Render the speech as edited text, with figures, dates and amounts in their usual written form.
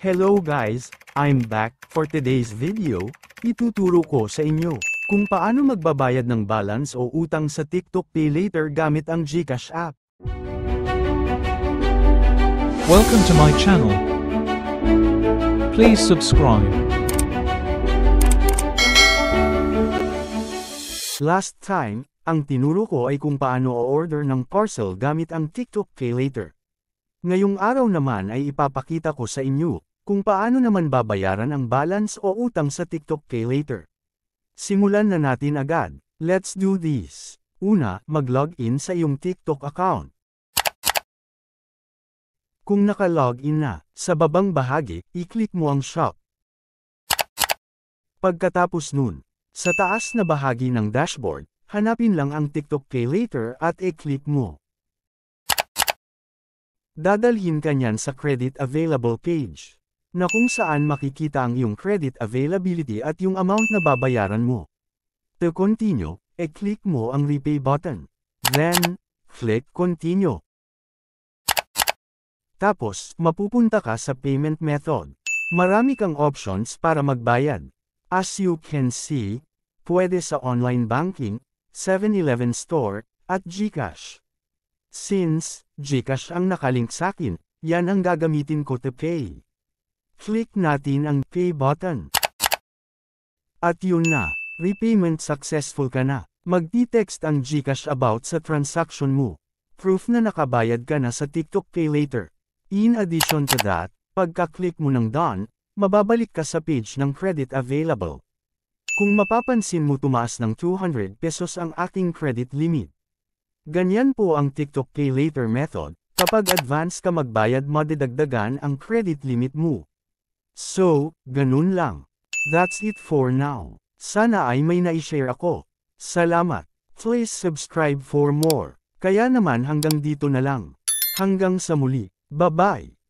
Hello guys, I'm back. For today's video, ituturo ko sa inyo kung paano magbabayad ng balance o utang sa TikTok Pay Later gamit ang GCash app. Welcome to my channel. Please subscribe. Last time, ang tinuro ko ay kung paano o-order ng parcel gamit ang TikTok Pay Later. Ngayong araw naman ay ipapakita ko sa inyo kung paano naman babayaran ang balance o utang sa TikTok Pay Later. Simulan na natin agad. Let's do this. Una, mag-login sa iyong TikTok account. Kung naka-login na, sa babang bahagi, i-click mo ang shop. Pagkatapos nun, sa taas na bahagi ng dashboard, hanapin lang ang TikTok Pay Later at i-click mo. Dadalhin ka niyan sa Credit Available page, na kung saan makikita ang iyong credit availability at yung amount na babayaran mo. To continue, i-click mo ang Repay button. Then, click Continue. Tapos, mapupunta ka sa payment method. Marami kang options para magbayad. As you can see, pwede sa online banking, 7-Eleven store, at GCash. Since GCash ang nakalink sa akin, yan ang gagamitin ko to pay. Click natin ang Pay button. At yun na, repayment successful ka na. Magti-text ang GCash about sa transaction mo. Proof na nakabayad ka na sa TikTok Pay Later. In addition to that, pagka-click mo ng done, mababalik ka sa page ng credit available. Kung mapapansin mo tumaas ng 200 pesos ang aking credit limit. Ganyan po ang TikTok Pay Later method, kapag advance ka magbayad madidagdagan ang credit limit mo. So, ganun lang. That's it for now. Sana ay may na-share ako. Salamat. Please subscribe for more. Kaya naman hanggang dito na lang. Hanggang sa muli. Bye-bye.